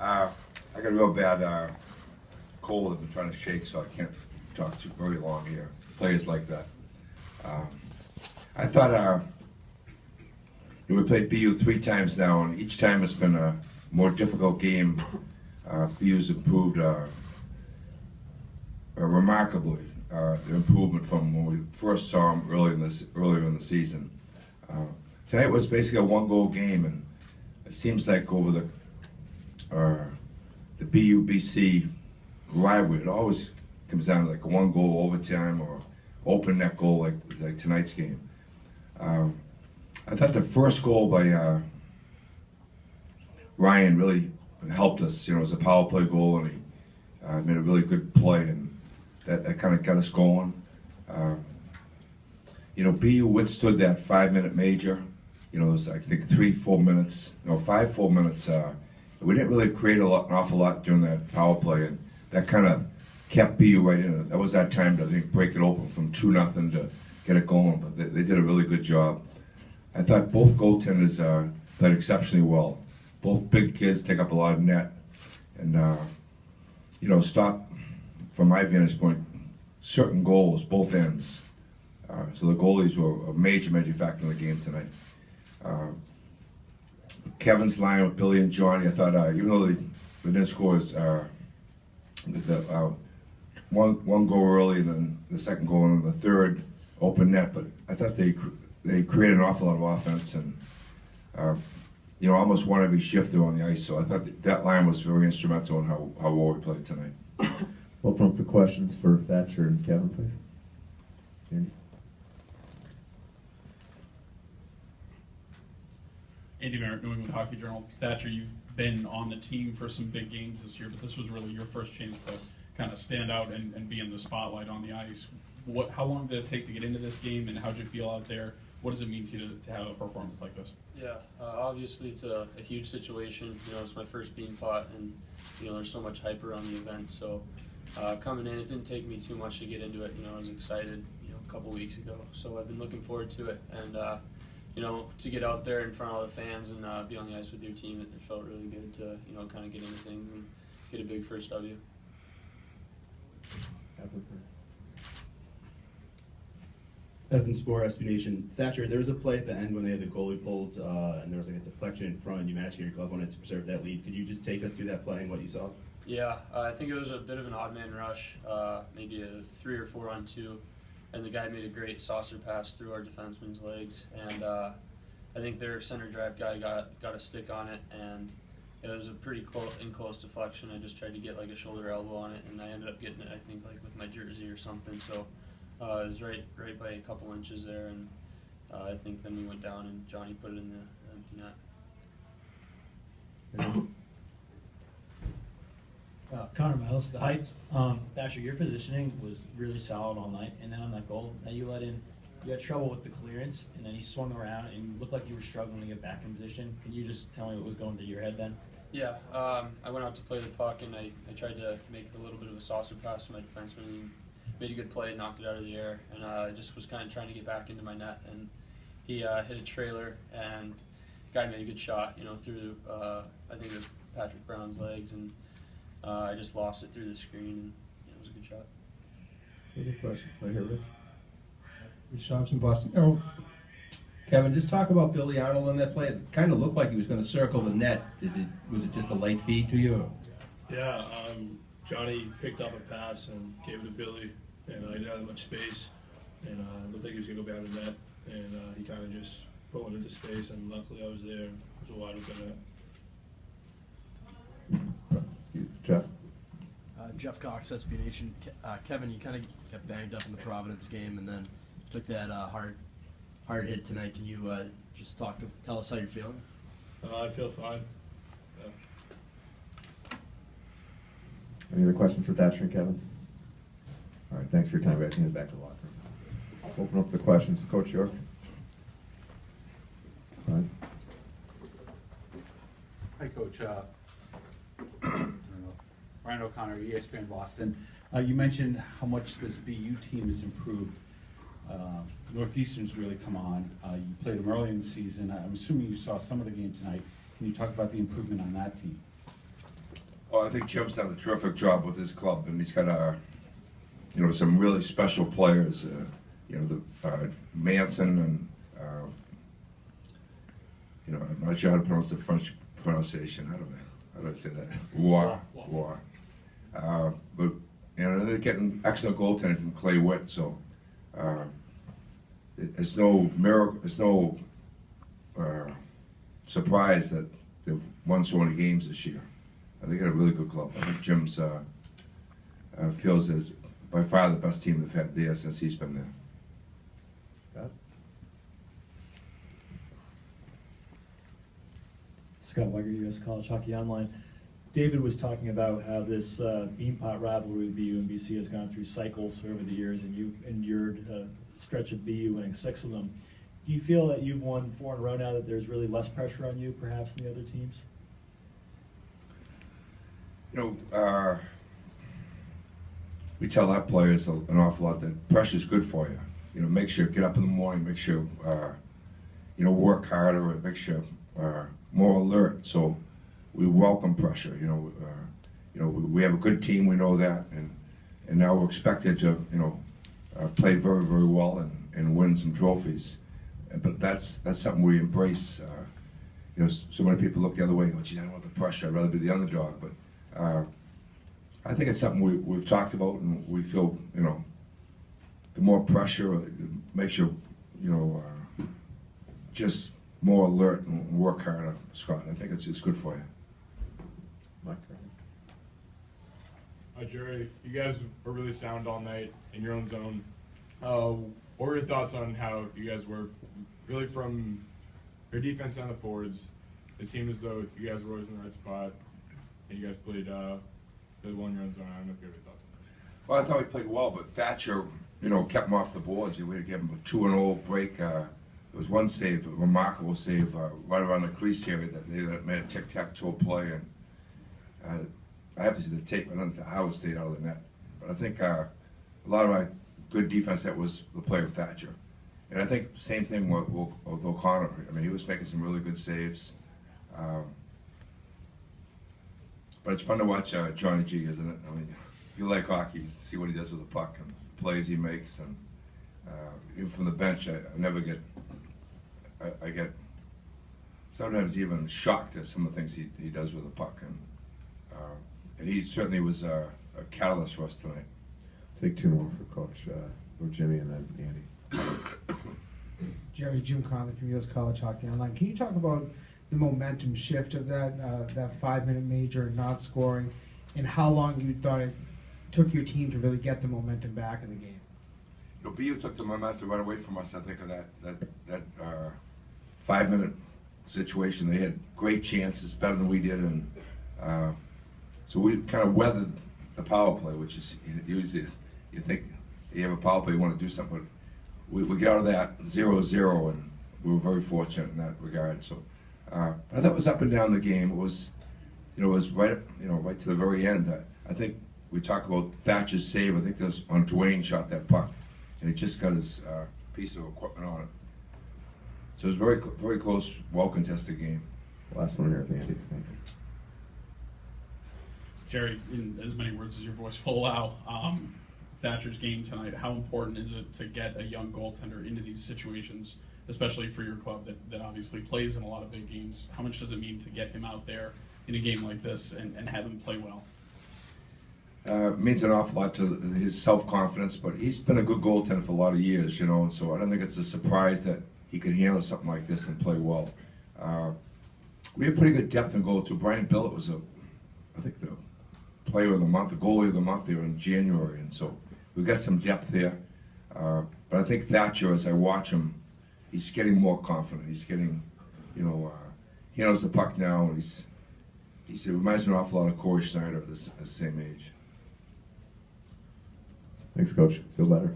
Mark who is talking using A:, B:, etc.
A: I got a real bad cold. I've been trying to shake, so I can't talk too very long here. Players like that. I thought we played BU 3 times now, and each time it's been a more difficult game. BU's improved remarkably. The improvement from when we first saw them earlier in the season. Tonight was basically a one-goal game, and it seems like over the BU-BC rivalry, it always comes down to like a one-goal overtime or open net goal like tonight's game. I thought the first goal by Ryan really helped us. You know, it was a power play goal, and he made a really good play, and that kind of got us going. You know, BU withstood that 5-minute major. You know, it was, I think, 3-4 minutes, no, 5-4 minutes. We didn't really create an awful lot during that power play, and that kind of kept BU right in it. That was that time to, I think, break it open from 2-0 to get it going, but they did a really good job. I thought both goaltenders played exceptionally well. Both big kids take up a lot of net, and you know, stop, from my vantage point, certain goals, both ends. So the goalies were a major factor in the game tonight. Kevin's line with Billy and Johnny, I thought, even though they didn't score one goal early, and then the second goal, and then the third open net, but I thought they created an awful lot of offense, and you know, almost won every shift there on the ice. So I thought that line was very instrumental in how well we played tonight.
B: Open up the questions for Thatcher and Kevin, please. Andy.
C: Andy Merritt, New England Hockey Journal. Thatcher, you've been on the team for some big games this year, but this was really your first chance to kind of stand out and be in the spotlight on the ice. How long did it take to get into this game, and how did you feel out there? What does it mean to you to have a performance like this?
D: Yeah, obviously it's a huge situation. You know, it's my first Beanpot, and you know, there's so much hype around the event. So coming in, it didn't take me too much to get into it. You know, I was excited, you know, a couple weeks ago. So I've been looking forward to it, and you know, to get out there in front of all the fans and be on the ice with your team, it felt really good to, you know, kind of get into things and get a big first W.
E: Evan Spore, SB Nation. Thatcher, there was a play at the end when they had the goalie pulled, and there was like a deflection in front, and you managed to get your glove on it to preserve that lead. Could you just take us through that play and what you saw?
D: Yeah, I think it was a bit of an odd man rush, maybe a 3 or 4 on 2, and the guy made a great saucer pass through our defenseman's legs, and I think their center drive guy got a stick on it, and it was a pretty close deflection. I just tried to get like a shoulder elbow on it, and I ended up getting it, I think, like with my jersey or something. So it was right by a couple inches there, and I think then we went down and Johnny put it in the empty net.
F: Connor Miles, the Heights. Thatcher, your positioning was really solid all night, and then on that goal that you let in, you had trouble with the clearance, and then he swung around, and you looked like you were struggling to get back in position. Can you just tell me what was going through your head then?
D: Yeah, I went out to play the puck, and I tried to make a little bit of a saucer pass to my defenseman, and he made a good play, knocked it out of the air, and I just was kind of trying to get back into my net, and he hit a trailer, and the guy made a good shot, you know, through, I think it was Patrick Brown's legs, and I just lost it through the screen, and it was a good shot.
B: Any question? Right here, Rich.
G: Rich Thompson, Boston. Oh, Kevin, just talk about Billy Arnold on that play. It kind of looked like he was going to circle the net. Was it just a light feed to you?
H: Yeah, Johnny picked up a pass and gave it to Billy, and I didn't have much space, and it looked like he was going to go behind the net, and he kind of just put one into space, and luckily I was there. It was a wide open net.
B: Jeff.
I: Jeff Cox, SB Nation. Kevin, you kind of kept banged up in the Providence game, and then took that hard hit tonight. Can you just tell us how you're feeling?
H: I feel fine. Yeah.
B: Any other questions for Thatcher and Kevin? All right, thanks for your time, guys. Hand it back to the locker room. Open up the questions. Coach York. All right.
J: Hi, Coach. Ryan O'Connor, ESPN Boston. You mentioned how much this BU team has improved. Northeastern's really come on. You played them early in the season. I'm assuming you saw some of the game tonight. Can you talk about the improvement on that team?
A: Well, I think Jim's done a terrific job with his club, and he's got some really special players. Manson and I'm not sure how to pronounce the French pronunciation. How do I say that? War. But they're getting excellent goaltending from Clay Witt, so it's no miracle. It's no surprise that they've won so many games this year. They got a really good club. I think Jim's feels is by far the best team they've had there since he's been there.
K: Scott Weiger, U.S. College Hockey Online. David was talking about how this Beanpot rivalry with BU and BC has gone through cycles over the years, and you endured a stretch of BU winning 6 of them. Do you feel that you've won 4 in a row now, that there's really less pressure on you, perhaps, than the other teams?
A: We tell our players an awful lot that pressure's good for you. Make sure you get up in the morning, make sure work harder, and make sure more alert. So we welcome pressure. We have a good team. We know that, and now we're expected to play very, very well and win some trophies. But that's something we embrace. So many people look the other way. Oh, gee, I don't want the pressure. I'd rather be the underdog. But I think it's something we've talked about, and we feel the more pressure makes you just more alert and work harder, Scott. I think it's good for you.
B: Mike.
L: Jerry, you guys were really sound all night in your own zone. What were your thoughts on how you guys were really from your defense and the forwards? It seemed as though you guys were always in the right spot, and you guys played well in your own zone. I don't know if you have any thoughts on that.
A: Well, I thought we played well, but Thatcher, kept him off the boards. We had to give him a 2-0 break. There was one save, a remarkable save, right around the crease area that they made a tic-tac-toe play, and I have to see the tape. I don't know how it stayed out of the net, but I think a lot of my good defense, that was the play of Thatcher. And I think same thing with O'Connor. I mean, he was making some really good saves. But it's fun to watch Johnny G, isn't it? I mean, if you like hockey, see what he does with the puck and plays he makes. And even from the bench, I get sometimes even shocked at some of the things he does with the puck. And he certainly was a catalyst for us tonight.
B: Take 2 more for Coach. Go Jimmy and then Andy.
M: Jerry, Jim Conley from U.S. College Hockey Online. Can you talk about the momentum shift of that 5-minute major not scoring, and how long you thought it took your team to really get the momentum back in the game?
A: BU took the momentum right away from us. I think of that 5-minute situation. They had great chances, better than we did, and so we kind of weathered the power play, which is usually you think you have a power play, you want to do something. But we get out of that 0-0, and we were very fortunate in that regard. So I thought it was up and down the game. It was, it was right to the very end. I think we talk about Thatcher's save. I think that was on Dwayne shot that puck, and he just got his piece of equipment on it. So it was very, very close, well contested game.
B: Last one here with Andy. Thanks.
C: Jerry, in as many words as your voice will allow, Thatcher's game tonight, how important is it to get a young goaltender into these situations, especially for your club that obviously plays in a lot of big games? How much does it mean to get him out there in a game like this and have him play well?
A: It means an awful lot to his self-confidence, but he's been a good goaltender for a lot of years, so I don't think it's a surprise that he could handle something like this and play well. We have pretty good depth in goal, too. Brian Billett was I think the player of the month, the goalie of the month there in January, and so we've got some depth there. But I think Thatcher, as I watch him, he's getting more confident. He's getting, he knows the puck now, and he reminds me an awful lot of Corey Schneider at the same age.
B: Thanks, Coach. Feel better.